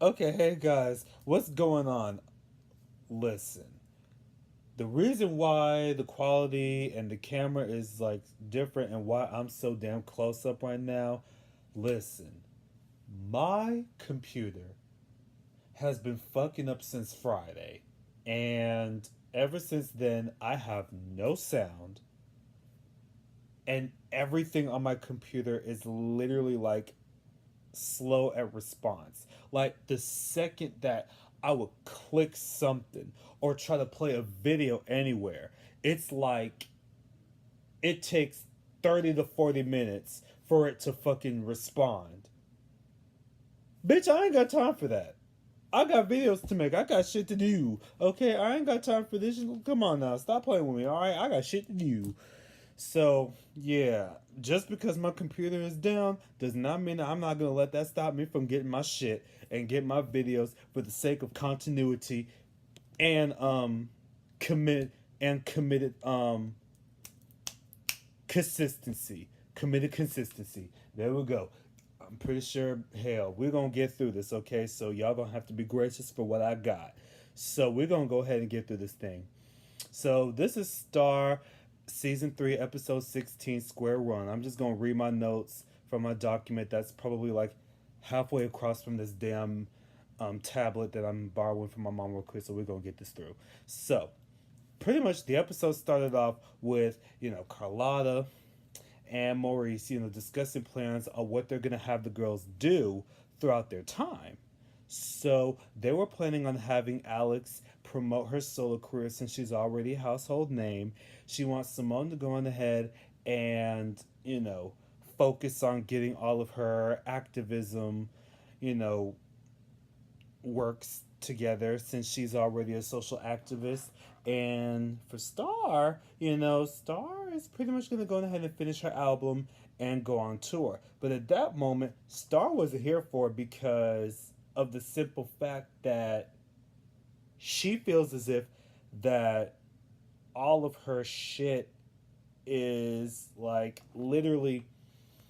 Okay, hey guys, what's going on? Listen, the reason why the quality and the camera is like different and why I'm so damn close up right now, listen, my computer has been fucking up since Friday. And ever since then, I have no sound, and everything on my computer is literally like slow at response. Like the second that I would click something or try to play a video anywhere, it's like it takes 30 to 40 minutes for it to fucking respond. Bitch, I ain't got time for that. I got videos to make. I got shit to do. Okay, I ain't got time for this. Come on now, stop playing with me. All right, I got shit to do. So, yeah, just because my computer is down does not mean that I'm not going to let that stop me from getting my shit and get my videos for the sake of continuity and commit and committed consistency. Committed consistency. There we go. I'm pretty sure, hell, we're going to get through this, okay? So, y'all going to have to be gracious for what I got. So, we're going to go ahead and get through this thing. So this is Star Season 3, Episode 16, Square One. I'm just going to read my notes from my document that's probably like halfway across from this damn tablet that I'm borrowing from my mom real quick, so we're going to get this through. So, pretty much the episode started off with, Carlotta and Maurice, discussing plans of what they're going to have the girls do throughout their time. So they were planning on having Alex promote her solo career since she's already a household name. She wants Simone to go on ahead and, focus on getting all of her activism, you know, works together since she's already a social activist. And for Star, Star is pretty much going to go ahead and finish her album and go on tour. But at that moment, Star wasn't here for it because of the simple fact that she feels as if that all of her shit is like literally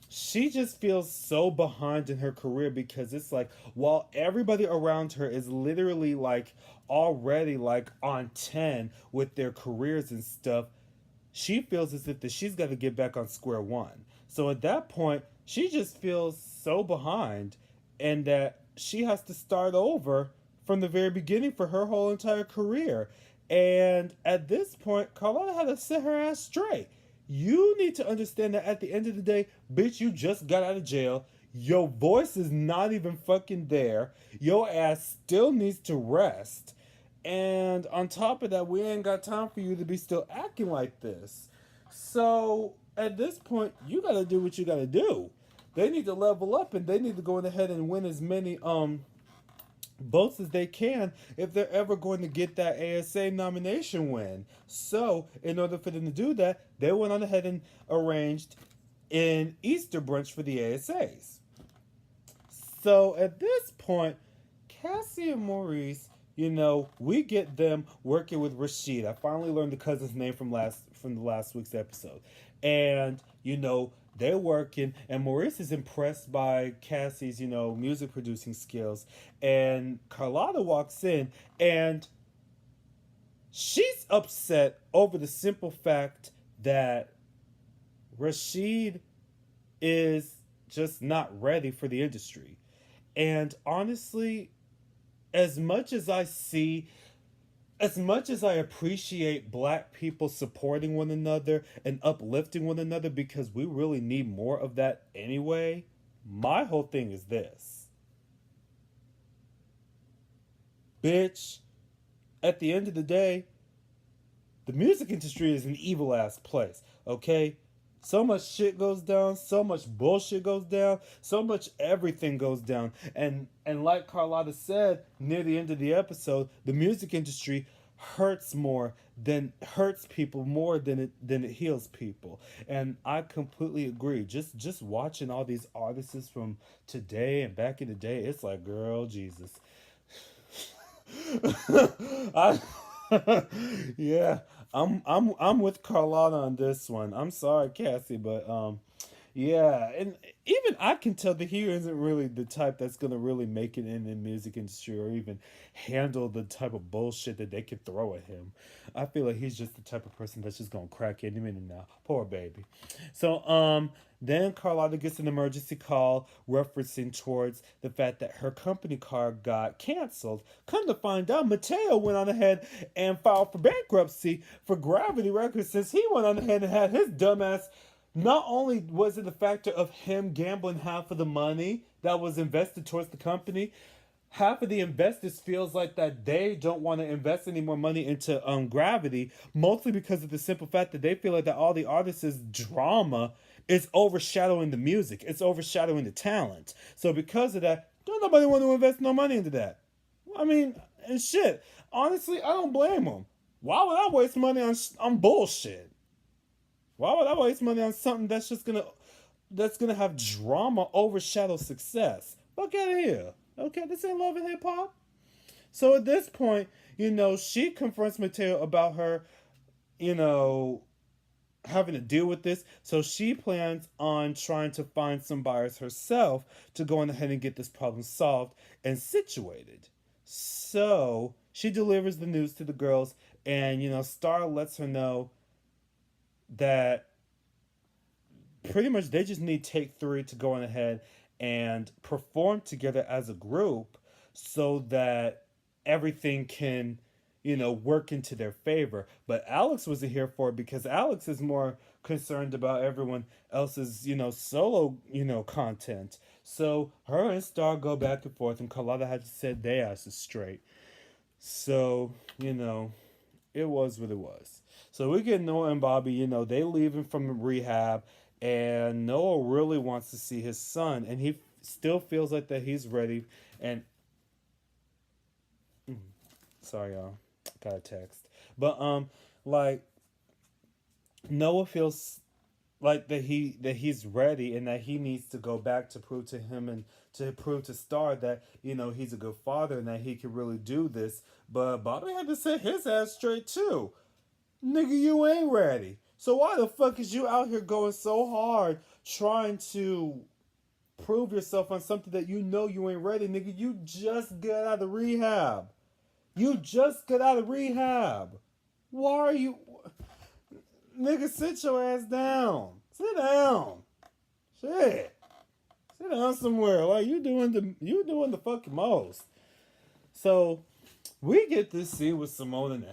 she just feels so behind in her career because it's like while everybody around her is literally like already like on 10 with their careers and stuff, she feels as if that she's got to get back on square one. So at that point she just feels so behind and that she has to start over from the very beginning for her whole entire career. And at this point Carlotta had to set her ass straight. You need to understand that at the end of the day, bitch, you just got out of jail. Your voice is not even fucking there. Your ass still needs to rest. And on top of that, we ain't got time for you to be still acting like this. So at this point, you gotta do what you gotta do. They need to level up and they need to go ahead and win as many votes as they can if they're ever going to get that ASA nomination win. So, in order for them to do that, they went on ahead and arranged an Easter brunch for the ASAs. So, at this point, Cassie and Maurice, we get them working with Rashid. I finally learned the cousin's name from the last week's episode. And, they're working and Maurice is impressed by Cassie's, music producing skills. And Carlotta walks in and she's upset over the simple fact that Rashid is just not ready for the industry. And honestly, as much as I see as much as I appreciate black people supporting one another and uplifting one another because we really need more of that anyway, my whole thing is this. Bitch, at the end of the day, the music industry is an evil ass place, okay? So much shit goes down, so much bullshit goes down, so much everything goes down. And like Carlotta said near the end of the episode, the music industry hurts people more than it heals people. And I completely agree. Just watching all these artists from today and back in the day, it's like, girl, Jesus. I yeah, I'm with Carlotta on this one. I'm sorry, Cassie, but Yeah, and even I can tell that he isn't really the type that's gonna really make it in the music industry or even handle the type of bullshit that they could throw at him. I feel like he's just the type of person that's just gonna crack any minute now. Poor baby. So then Carlotta gets an emergency call referencing towards the fact that her company car got canceled. Come to find out, Mateo went on ahead and filed for bankruptcy for Gravity Records since he went on ahead and had his dumbass. Not only was it the factor of him gambling half of the money that was invested towards the company, half of the investors feels like that they don't want to invest any more money into Gravity, mostly because of the simple fact that they feel like that all the artists' drama is overshadowing the music, it's overshadowing the talent. So because of that, don't nobody want to invest no money into that. I mean, and shit. Honestly, I don't blame them. Why would I waste money on bullshit? Why would I waste money on something that's gonna have drama overshadow success? Fuck out of here. Okay, this ain't love and hip hop. So at this point, she confronts Mateo about her, you know, having to deal with this. So she plans on trying to find some buyers herself to go on ahead and get this problem solved and situated. So she delivers the news to the girls, and Star lets her know that pretty much they just need Take Three to go on ahead and perform together as a group so that everything can work into their favor. But Alex wasn't here for it because Alex is more concerned about everyone else's solo content. So her and Star go back and forth, and Carlotta had to set their asses straight. So it was what it was. So we get Noah and Bobby, they leaving from rehab, and Noah really wants to see his son, and he still feels like that he's ready. And sorry, y'all, got a text, but like Noah feels like that he's ready and that he needs to go back to prove to him and to prove to Star that he's a good father and that he can really do this. But Bobby had to set his ass straight too. Nigga, you ain't ready. So why the fuck is you out here going so hard trying to prove yourself on something that you ain't ready, nigga? You just got out of rehab. You just got out of rehab. Why are you, nigga? Sit your ass down. Sit down. Shit. Sit down somewhere. Like you doing the fucking most. So we get this scene with Simone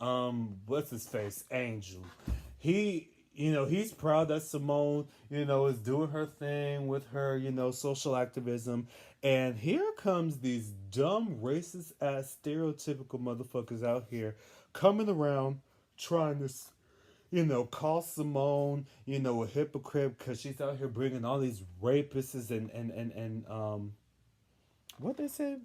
and what's his face, Angel. He's proud that Simone is doing her thing with her social activism, and here comes these dumb racist ass stereotypical motherfuckers out here coming around trying to call Simone a hypocrite because she's out here bringing all these rapists and what they say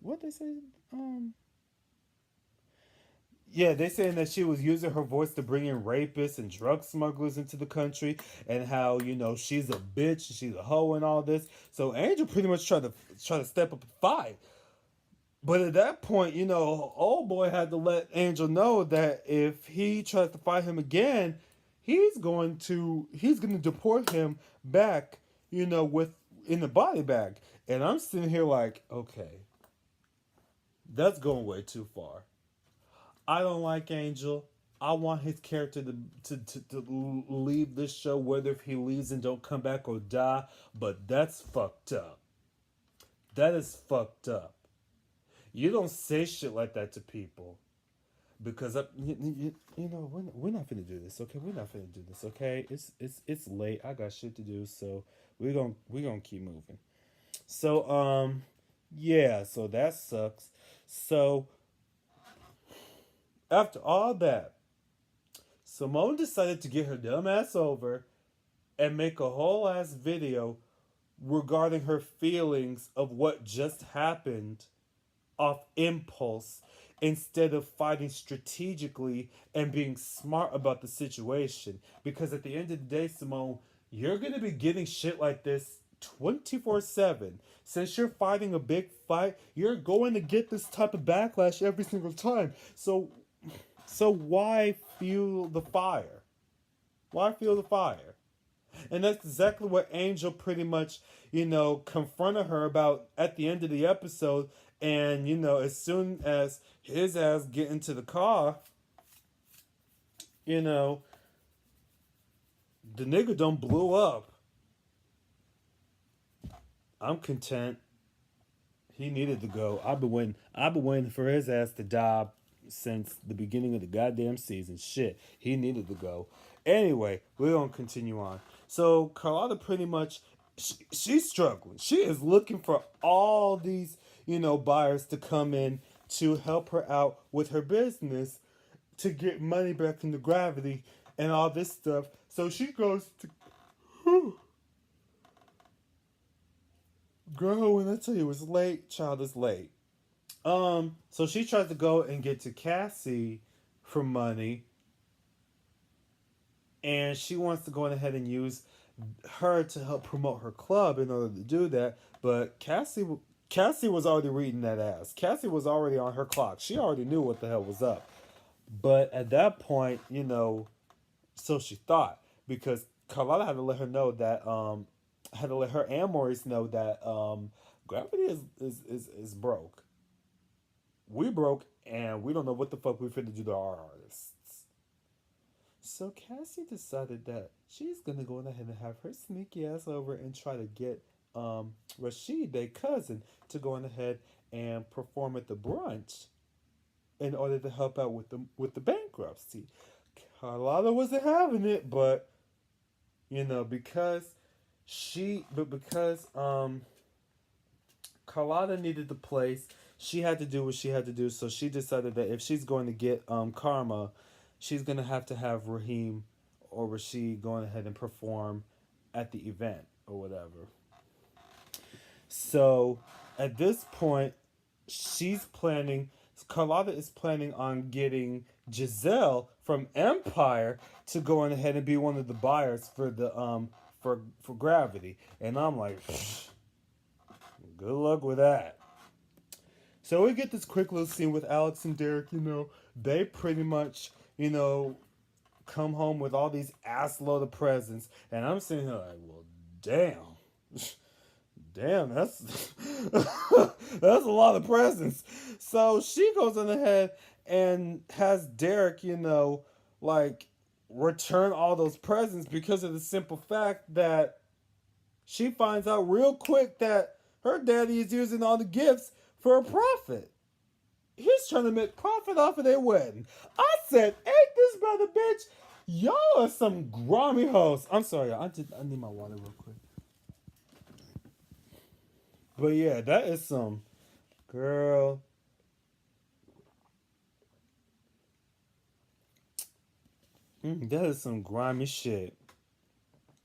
yeah, they saying that she was using her voice to bring in rapists and drug smugglers into the country, and how she's a bitch, she's a hoe, and all this. So Angel pretty much tried to step up and fight, but at that point, old boy had to let Angel know that if he tries to fight him again, he's going to deport him back, with in the body bag. And I'm sitting here like, okay, that's going way too far. I don't like Angel. I want his character to leave this show, whether if he leaves and don't come back or die. But that's fucked up. That is fucked up. You don't say shit like that to people because we're not gonna do this. Okay, we're not gonna do this. Okay, it's late. I got shit to do, so we're gonna keep moving. So yeah, so that sucks. So after all that, Simone decided to get her dumb ass over and make a whole ass video regarding her feelings of what just happened off impulse instead of fighting strategically and being smart about the situation. Because at the end of the day, Simone, you're going to be getting shit like this 24/7. Since you're fighting a big fight, you're going to get this type of backlash every single time. So why fuel the fire? Why fuel the fire? And that's exactly what Angel pretty much, confronted her about at the end of the episode. And, as soon as his ass get into the car, you know, the nigga don't blew up. I'm content. He needed to go. I've been waiting for his ass to die since the beginning of the goddamn season. Shit. He needed to go. Anyway, we're gonna continue on. So Carlotta pretty much she's struggling. She is looking for all these, buyers to come in to help her out with her business to get money back into Gravity and all this stuff. So she goes to girl, when I tell you it's late, child is late. So she tries to go and get to Cassie for money, and she wants to go ahead and use her to help promote her club in order to do that. But Cassie was already reading that ass. Cassie was already on her clock. She already knew what the hell was up. But at that point, so she thought, because Carlotta had to let her know that had to let her and Maurice know that Gravity is broke. We broke, and we don't know what the fuck we finna do to our artists. So Cassie decided that she's gonna go ahead and have her sneaky ass over and try to get Rashid, their cousin, to go on ahead and perform at the brunch in order to help out with the bankruptcy. Carlotta wasn't having it, but because Carlotta needed the place, she had to do what she had to do. So she decided that if she's going to get Karma, she's gonna have to have Raheem or Rashid going ahead and perform at the event or whatever. So at this point, she's planning. Carlotta is planning on getting Giselle from Empire to go on ahead and be one of the buyers for the for Gravity, and I'm like, good luck with that. So we get this quick little scene with Alex and Derek. They pretty much come home with all these ass load of presents, and I'm sitting here like, well, damn. Damn, that's that's a lot of presents. So she goes on ahead and has Derek, like return all those presents because of the simple fact that she finds out real quick that her daddy is using all the gifts for a profit. He's trying to make profit off of their wedding. I said, ain't this brother bitch? Y'all are some grimy hoes. I'm sorry, I need my water real quick. But yeah, that is some girl. That is some grimy shit.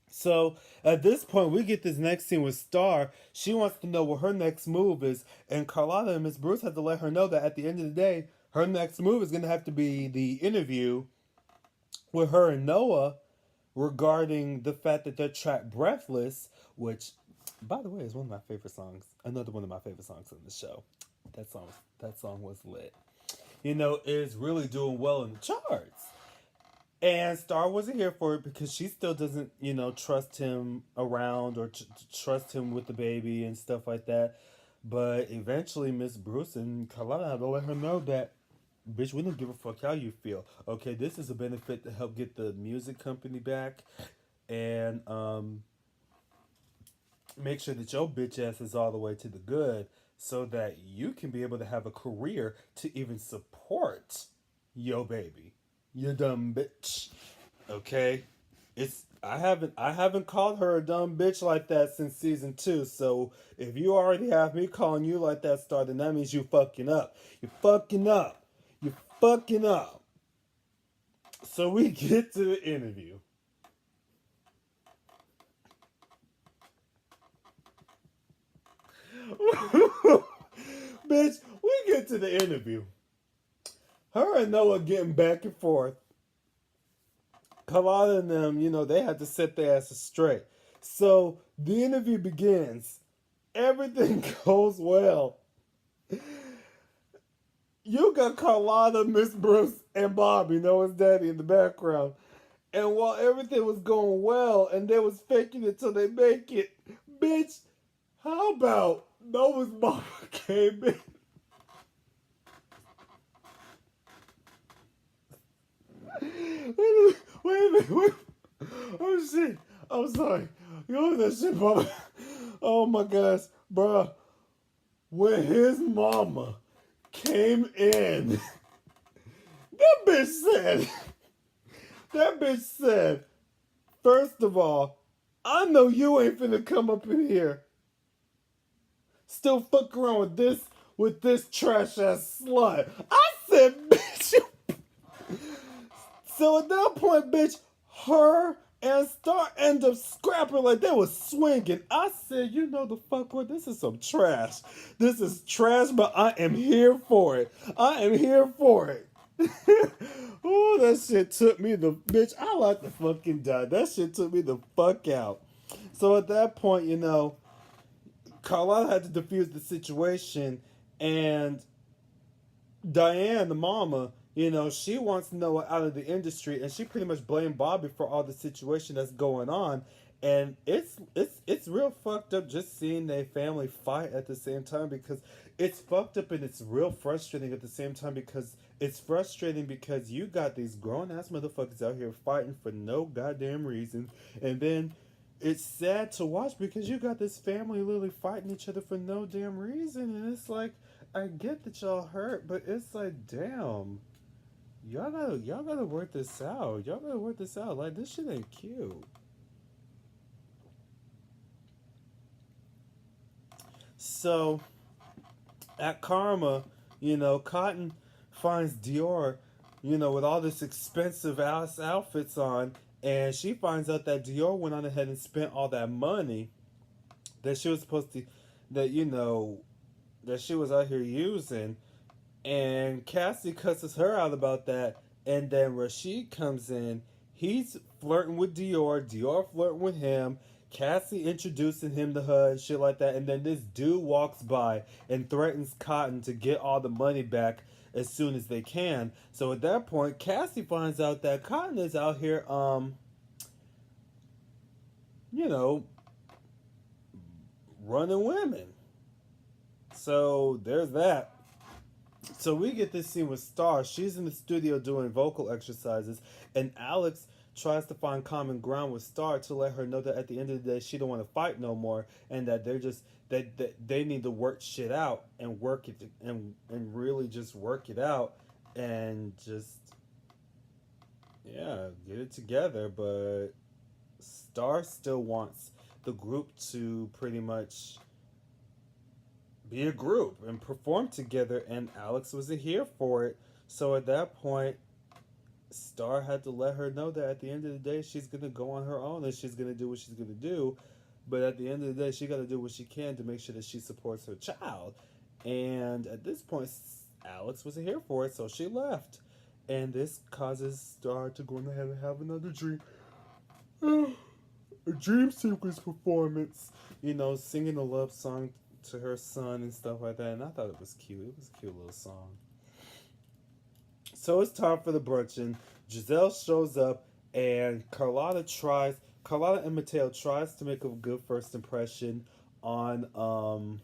So at this point, we get this next scene with Star. She wants to know what her next move is, and Carlotta and Miss Bruce have to let her know that at the end of the day, her next move is going to have to be the interview with her and Noah regarding the fact that they're trapped breathless, which, by the way, is one of my favorite songs. Another one of my favorite songs on the show. That song was lit. Is really doing well in the charts. And Star wasn't here for it because she still doesn't, trust him around or trust him with the baby and stuff like that. But eventually, Miss Bruce and Carlotta had to let her know that, bitch, we don't give a fuck how you feel. Okay, this is a benefit to help get the music company back and make sure that your bitch ass is all the way to the good so that you can be able to have a career to even support your baby. You dumb bitch. Okay? I haven't called her a dumb bitch like that since season 2. So if you already have me calling you like that, Star, then that means you fucking up. You're fucking up. You're fucking up. So we get to the interview. Bitch, we get to the interview. Her and Noah getting back and forth. Carlotta and them, they had to set their asses straight. So the interview begins. Everything goes well. You got Carlotta, Miss Bruce, and Bobby, Noah's daddy, in the background. And while everything was going well and they was faking it till they make it, bitch, how about Nova's mama came in? Wait a minute, wait. Oh shit. I'm sorry. You know that shit, Mama? Oh my gosh, bruh. When his mama came in, that bitch said, that bitch said, first of all, I know you ain't finna come up in here still fuck around with this trash ass slut. I said, bitch. So at that point, bitch, her and Star end up scrapping like they was swinging. I said, you know the fuck what? This is some trash. This is trash, but I am here for it. I am here for it. Oh, that shit took me the bitch. I like to fucking die. That shit took me the fuck out. So at that point, you know, Carlotta had to defuse the situation, and Diane, the mama, you know, she wants Noah out of the industry, and she pretty much blamed Bobby for all the situation that's going on. And it's real fucked up just seeing their family fight at the same time, because it's fucked up and it's real frustrating at the same time, because it's frustrating because you got these grown ass motherfuckers out here fighting for no goddamn reason, and then it's sad to watch because you got this family literally fighting each other for no damn reason, and it's like, I get that y'all hurt, but it's like, damn, y'all gotta work this out. Y'all gotta work this out. Like, this shit ain't cute. So at Karma, you know, Cotton finds Dior, you know, with all this expensive ass outfits on, and she finds out that Dior went on ahead and spent all that money that she was supposed to, that, you know, that she was out here using, and Cassie cusses her out about that, and then Rashid comes in. He's flirting with Dior. Dior flirting with him. Cassie introducing him to her and shit like that. And then this dude walks by and threatens Cotton to get all the money back as soon as they can. So at that point, Cassie finds out that Cotton is out here, you know, running women. So there's that. So we get this scene with Star. She's in the studio doing vocal exercises, and Alex tries to find common ground with Star to let her know that at the end of the day she don't want to fight no more, and that they're just that they need to work shit out and work it and really just work it out and just, yeah, get it together. But Star still wants the group to pretty much be a group and perform together, and Alex wasn't here for it. So at that point, Star had to let her know that at the end of the day she's gonna go on her own and she's gonna do what she's gonna do. But at the end of the day, she gotta do what she can to make sure that she supports her child. And at this point, Alex wasn't here for it, so she left. And this causes Star to go ahead and have another dream. A dream sequence performance, you know, singing a love song to her son and stuff like that, and I thought it was cute. It was a cute little song. So it's time for the brunch, and Giselle shows up, and Carlotta and Mateo tries to make a good first impression on,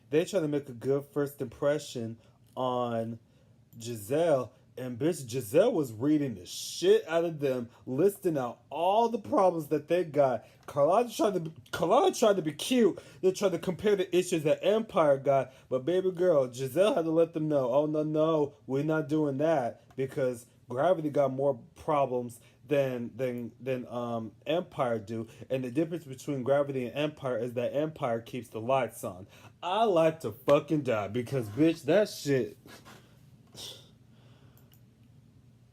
they try to make a good first impression on Giselle, and bitch, Giselle was reading the shit out of them, listing out all the problems that they got. Carlotta tried to be cute. They tried to compare the issues that Empire got, but baby girl, Giselle had to let them know, oh no, we're not doing that, because Gravity got more problems than Empire do, and the difference between Gravity and Empire is that Empire keeps the lights on. I like to fucking die because bitch, that shit.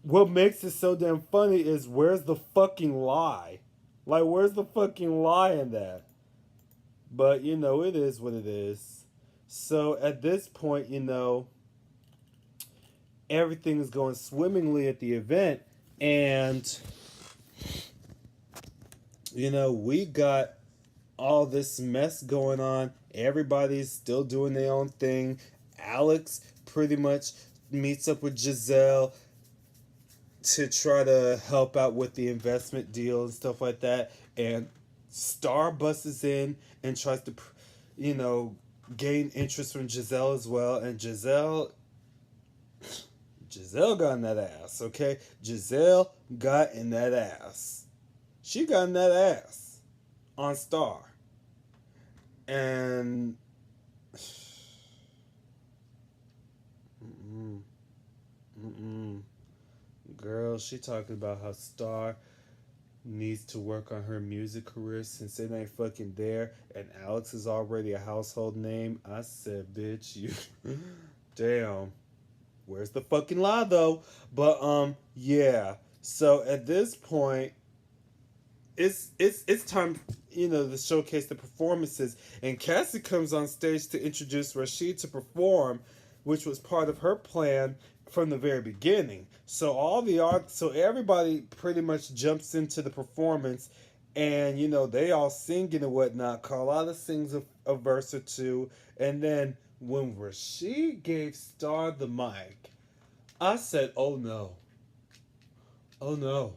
What makes it so damn funny is where's the fucking lie? Like, where's the fucking lie in that? But, you know, it is what it is. So, at this point, you know, everything is going swimmingly at the event. And, you know, we got all this mess going on. Everybody's still doing their own thing. Alex pretty much meets up with Giselle. to try to help out with the investment deal and stuff like that. And Star busts in and tries to, you know, gain interest from Giselle as well. And Giselle got in that ass, okay? Giselle got in that ass. She got in that ass on Star. And mm-mm, mm-mm. Girl, she talking about how Star needs to work on her music career since it ain't fucking there, and Alex is already a household name. I said, bitch, you damn. Where's the fucking lie though? But yeah. So at this point, it's time, you know, to showcase the performances, and Cassie comes on stage to introduce Rashid to perform, which was part of her plan from the very beginning. So all the art, so everybody pretty much jumps into the performance, and you know they all singing and whatnot. Carlotta sings a verse or two, and then when Rashid gave Star the mic, I said, "Oh no, oh no,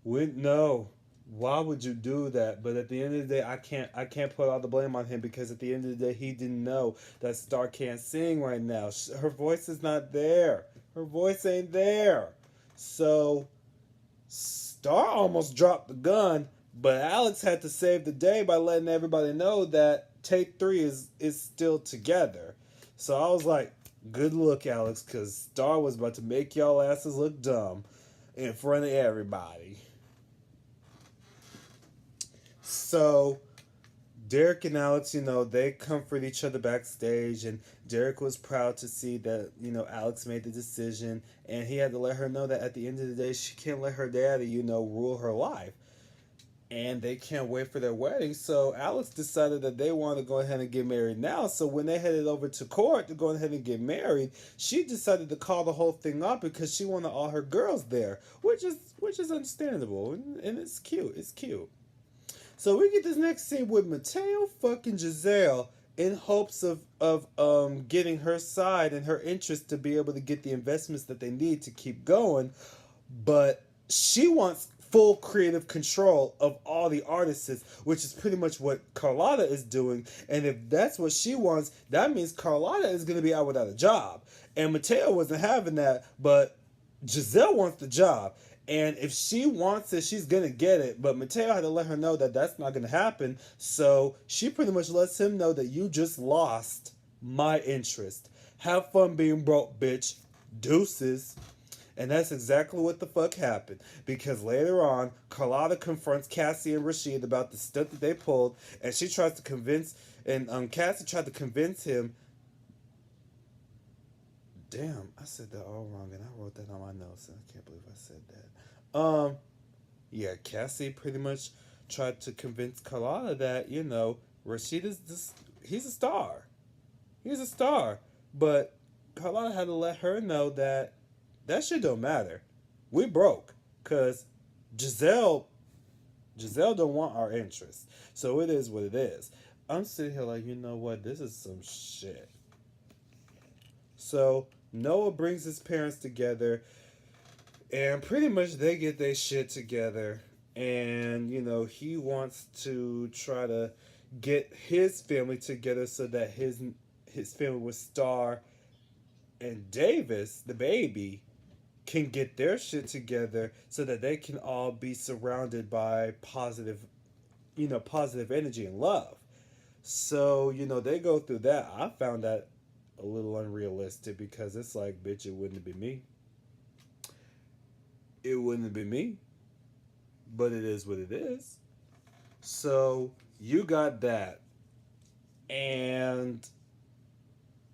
no, why would you do that?" But at the end of the day, I can't put all the blame on him, because at the end of the day, he didn't know that Star can't sing right now. Her voice is not there. Her voice ain't there. So Star almost dropped the gun, but Alex had to save the day by letting everybody know that Take Three is still together. So I was like, good look, Alex, because Star was about to make y'all asses look dumb in front of everybody. So Derek and Alex, you know, they comfort each other backstage, and Derek was proud to see that, you know, Alex made the decision, and he had to let her know that at the end of the day, she can't let her daddy, you know, rule her life. And they can't wait for their wedding, so Alex decided that they want to go ahead and get married now. So when they headed over to court to go ahead and get married, she decided to call the whole thing off because she wanted all her girls there, which is understandable, and it's cute. It's cute. So we get this next scene with Mateo fucking Giselle in hopes of getting her side and her interest to be able to get the investments that they need to keep going, but she wants full creative control of all the artists, which is pretty much what Carlotta is doing. And if that's what she wants, that means Carlotta is going to be out without a job. And Mateo wasn't having that, but Giselle wants the job. And if she wants it, she's going to get it. But Mateo had to let her know that that's not going to happen. So she pretty much lets him know that you just lost my interest. Have fun being broke, bitch. Deuces. And that's exactly what the fuck happened. Because later on, Carlotta confronts Cassie and Rashid about the stunt that they pulled. And she tries to convince, and Cassie tried to convince him. Damn, I said that all wrong, and I wrote that on my notes, and I can't believe I said that. Yeah, Cassie pretty much tried to convince Carlotta that, you know, Rashid is this, he's a star. He's a star. But Carlotta had to let her know that that shit don't matter. We broke. Cause Giselle Giselle don't want our interest. So it is what it is. I'm sitting here like, you know what, this is some shit. So Noah brings his parents together, and pretty much they get their shit together. And, you know, he wants to try to get his family together so that his family with Star and Davis, the baby, can get their shit together so that they can all be surrounded by positive, you know, positive energy and love. So, you know, they go through that. I found that a little unrealistic because it's like, bitch, it wouldn't have been me. It wouldn't have been me. But it is what it is. So, you got that. And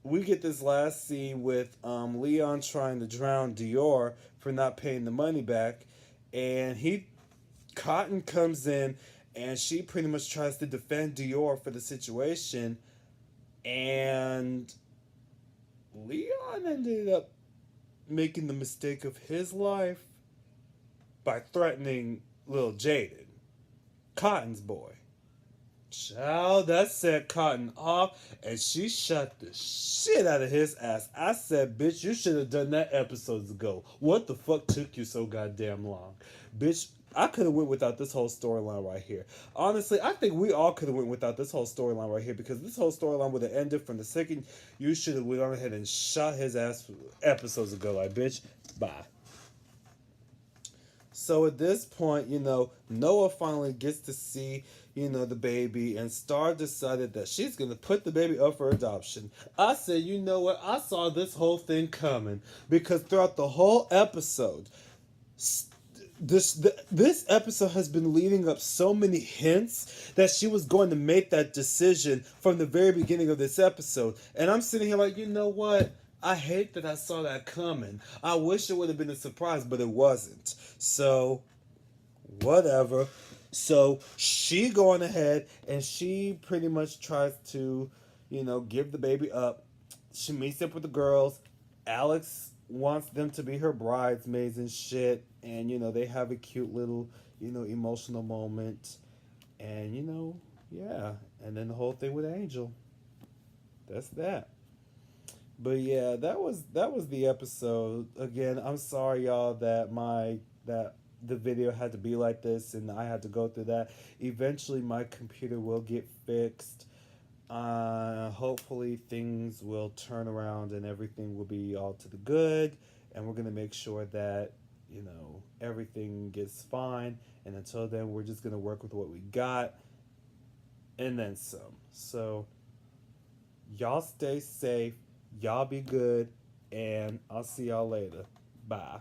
we get this last scene with Leon trying to drown Dior for not paying the money back. And Cotton comes in and she pretty much tries to defend Dior for the situation. And Leon ended up making the mistake of his life by threatening Lil Jaden, Cotton's boy. Child, that set Cotton off, and she shut the shit out of his ass. I said, bitch, you should have done that episodes ago. What the fuck took you so goddamn long? Bitch, I could have went without this whole storyline right here. Honestly, I think we all could have went without this whole storyline right here, because this whole storyline would have ended from the second you should have went on ahead and shot his ass episodes ago. Like, bitch, bye. So at this point, Noah finally gets to see, the baby, and Star decided that she's going to put the baby up for adoption. I said, you know what? I saw this whole thing coming, because throughout the whole episode, this episode has been leading up so many hints that she was going to make that decision from the very beginning of this episode. And I'm sitting here like, you know what? I hate that I saw that coming. I wish it would have been a surprise, but it wasn't. So, whatever. So, she going ahead and she pretty much tries to, give the baby up. She meets up with the girls. Alex wants them to be her bridesmaids and shit. And, they have a cute little, emotional moment. And, yeah. And then the whole thing with Angel. That's that. But yeah, that was the episode. Again, I'm sorry y'all that the video had to be like this and I had to go through that. Eventually my computer will get fixed. Hopefully things will turn around and everything will be all to the good, and we're going to make sure that everything gets fine, and until then we're just going to work with what we got and then some. So y'all stay safe. Y'all be good, and I'll see y'all later. Bye.